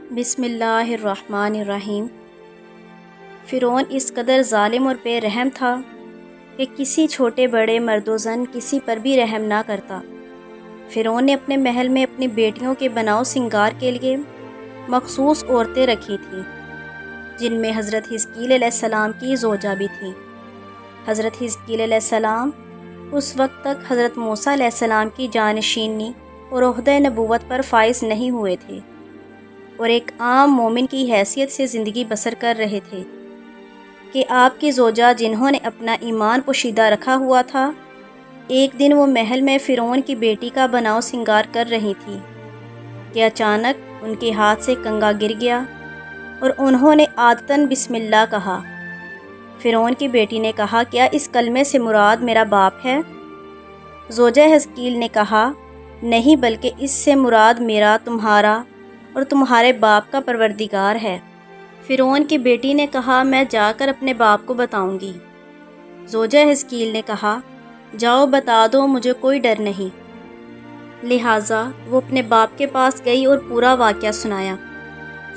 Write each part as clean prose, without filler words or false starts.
بسم اللہ الرحمن الرحیم۔ فرعون اس قدر ظالم اور بے رحم تھا کہ کسی چھوٹے بڑے مرد و زن کسی پر بھی رحم نہ کرتا۔ فرعون نے اپنے محل میں اپنی بیٹیوں کے بناؤ سنگار کے لیے مخصوص عورتیں رکھی تھیں، جن میں حضرت حزقیل علیہ السلام کی زوجہ بھی تھی۔ حضرت حزقیل علیہ السلام اس وقت تک حضرت موسیٰ علیہ السلام کی جانشینی اور عہدہ نبوت پر فائز نہیں ہوئے تھے اور ایک عام مومن کی حیثیت سے زندگی بسر کر رہے تھے کہ آپ کی زوجہ جنہوں نے اپنا ایمان پوشیدہ رکھا ہوا تھا، ایک دن وہ محل میں فرعون کی بیٹی کا بناؤ سنگار کر رہی تھی کہ اچانک ان کے ہاتھ سے کنگا گر گیا اور انہوں نے عادتاً بسم اللہ کہا۔ فرعون کی بیٹی نے کہا، کیا اس کلمے سے مراد میرا باپ ہے؟ زوجہ حزقیل نے کہا، نہیں، بلکہ اس سے مراد میرا، تمہارا اور تمہارے باپ کا پروردگار ہے۔ فرعون کی بیٹی نے کہا، میں جا کر اپنے باپ کو بتاؤں گی۔ زوجہ حزقیل نے کہا، جاؤ بتا دو، مجھے کوئی ڈر نہیں۔ لہٰذا وہ اپنے باپ کے پاس گئی اور پورا واقعہ سنایا۔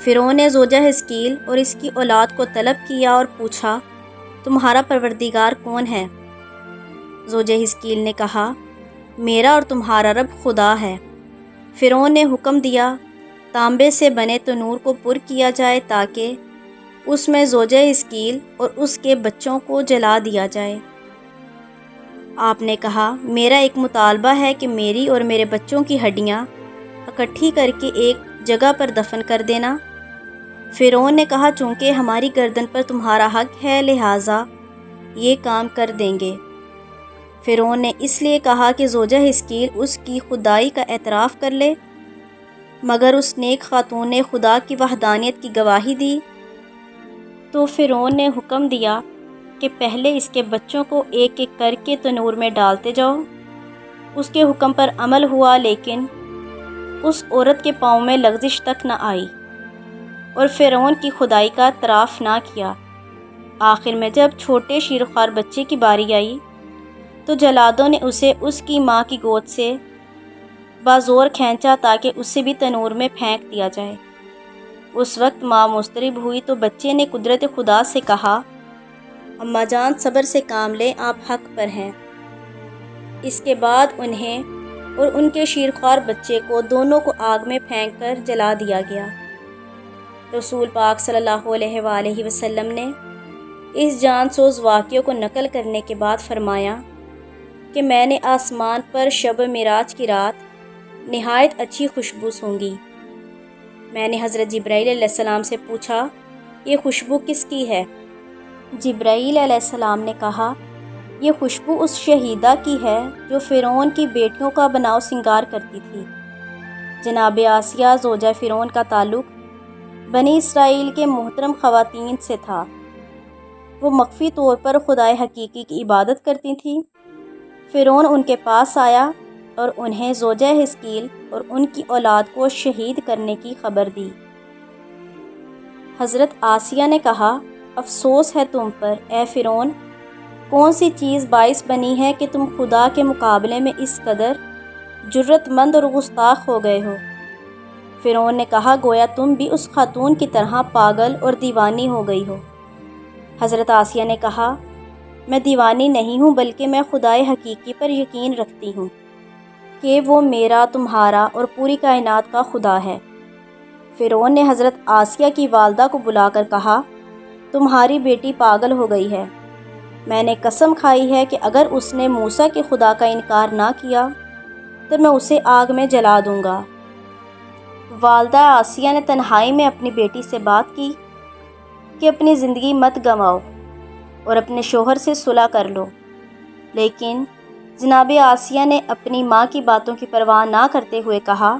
فرعون نے زوجہ حزقیل اور اس کی اولاد کو طلب کیا اور پوچھا، تمہارا پروردگار کون ہے؟ زوجہ حزقیل نے کہا، میرا اور تمہارا رب خدا ہے۔ فرعون نے حکم دیا، تانبے سے بنے تنور کو پر کیا جائے تاکہ اس میں زوجہ حزقیل اور اس کے بچوں کو جلا دیا جائے۔ آپ نے کہا، میرا ایک مطالبہ ہے کہ میری اور میرے بچوں کی ہڈیاں اکٹھی کر کے ایک جگہ پر دفن کر دینا۔ فرعون نے کہا، چونکہ ہماری گردن پر تمہارا حق ہے، لہٰذا یہ کام کر دیں گے۔ فرعون نے اس لیے کہا کہ زوجہ حزقیل اس کی خدائی کا اعتراف کر لے، مگر اس نیک خاتون نے خدا کی وحدانیت کی گواہی دی۔ تو فرعون نے حکم دیا کہ پہلے اس کے بچوں کو ایک ایک کر کے تنور میں ڈالتے جاؤ۔ اس کے حکم پر عمل ہوا، لیکن اس عورت کے پاؤں میں لغزش تک نہ آئی اور فرعون کی خدائی کا اعتراف نہ کیا۔ آخر میں جب چھوٹے شیرخوار بچے کی باری آئی تو جلادوں نے اسے اس کی ماں کی گود سے بازور کھینچا تاکہ اسے بھی تنور میں پھینک دیا جائے۔ اس وقت ماں مضطرب ہوئی تو بچے نے قدرت خدا سے کہا، اماں جان صبر سے کام لیں، آپ حق پر ہیں۔ اس کے بعد انہیں اور ان کے شیرخوار بچے کو دونوں کو آگ میں پھینک کر جلا دیا گیا۔ رسول پاک صلی اللہ علیہ وآلہ وسلم نے اس جان سوز واقعے کو نقل کرنے کے بعد فرمایا کہ میں نے آسمان پر شب معراج کی رات نہایت اچھی خوشبو سونگھی۔ میں نے حضرت جبرائیل علیہ السلام سے پوچھا، یہ خوشبو کس کی ہے؟ جبرائیل علیہ السلام نے کہا، یہ خوشبو اس شہیدہ کی ہے جو فرعون کی بیٹیوں کا بناؤ سنگار کرتی تھی۔ جناب آسیہ زوجہ فرعون کا تعلق بنی اسرائیل کے محترم خواتین سے تھا۔ وہ مخفی طور پر خدائے حقیقی کی عبادت کرتی تھیں۔ فرعون ان کے پاس آیا اور انہیں زوجہ حزقیل اور ان کی اولاد کو شہید کرنے کی خبر دی۔ حضرت آسیہ نے کہا، افسوس ہے تم پر، اے فرعون، کون سی چیز باعث بنی ہے کہ تم خدا کے مقابلے میں اس قدر جرت مند اور گستاخ ہو گئے ہو؟ فرعون نے کہا، گویا تم بھی اس خاتون کی طرح پاگل اور دیوانی ہو گئی ہو۔ حضرت آسیہ نے کہا، میں دیوانی نہیں ہوں، بلکہ میں خدائے حقیقی پر یقین رکھتی ہوں کہ وہ میرا، تمہارا اور پوری کائنات کا خدا ہے۔ فرعون نے حضرت آسیہ کی والدہ کو بلا کر کہا، تمہاری بیٹی پاگل ہو گئی ہے۔ میں نے قسم کھائی ہے کہ اگر اس نے موسیٰ کے خدا کا انکار نہ کیا تو میں اسے آگ میں جلا دوں گا۔ والدہ آسیہ نے تنہائی میں اپنی بیٹی سے بات کی کہ اپنی زندگی مت گنواؤ اور اپنے شوہر سے صلح کر لو، لیکن جناب آسیہ نے اپنی ماں کی باتوں کی پرواہ نہ کرتے ہوئے کہا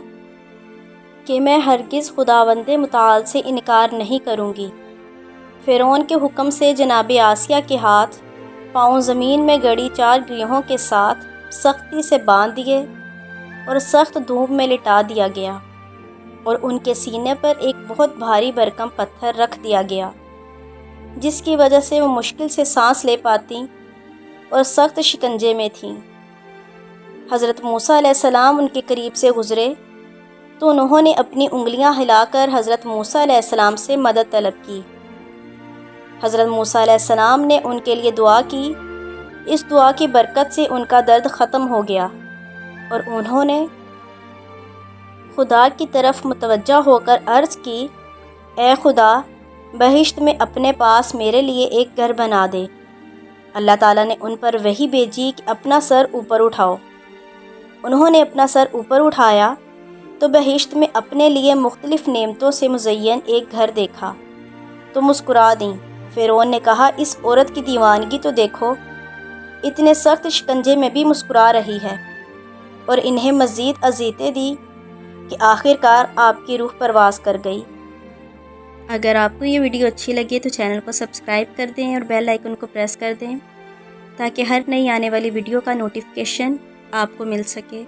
کہ میں ہرگز خداوند متعال سے انکار نہیں کروں گی۔ فرعون کے حکم سے جناب آسیہ کے ہاتھ پاؤں زمین میں گڑی 4 گریہوں کے ساتھ سختی سے باندھ دیے اور سخت دھوپ میں لٹا دیا گیا اور ان کے سینے پر ایک بہت بھاری بھرکم پتھر رکھ دیا گیا، جس کی وجہ سے وہ مشکل سے سانس لے پاتی اور سخت شکنجے میں تھیں۔ حضرت موسیٰ علیہ السلام ان کے قریب سے گزرے تو انہوں نے اپنی انگلیاں ہلا کر حضرت موسیٰ علیہ السلام سے مدد طلب کی۔ حضرت موسیٰ علیہ السلام نے ان کے لیے دعا کی۔ اس دعا کی برکت سے ان کا درد ختم ہو گیا اور انہوں نے خدا کی طرف متوجہ ہو کر عرض کی، اے خدا، بہشت میں اپنے پاس میرے لیے ایک گھر بنا دے۔ اللہ تعالیٰ نے ان پر وحی بھیجی کہ اپنا سر اوپر اٹھاؤ۔ انہوں نے اپنا سر اوپر اٹھایا تو بہشت میں اپنے لیے مختلف نعمتوں سے مزین ایک گھر دیکھا تو مسکرا دیں۔ فرعون نے کہا، اس عورت کی دیوانگی تو دیکھو، اتنے سخت شکنجے میں بھی مسکرا رہی ہے، اور انہیں مزید اذیتیں دی کہ آخر کار آپ کی روح پرواز کر گئی۔ اگر آپ کو یہ ویڈیو اچھی لگے تو چینل کو سبسکرائب کر دیں اور بیل آئیکن کو پریس کر دیں تاکہ ہر نئی آنے والی ویڈیو کا نوٹیفیکیشن آپ کو مل سکے۔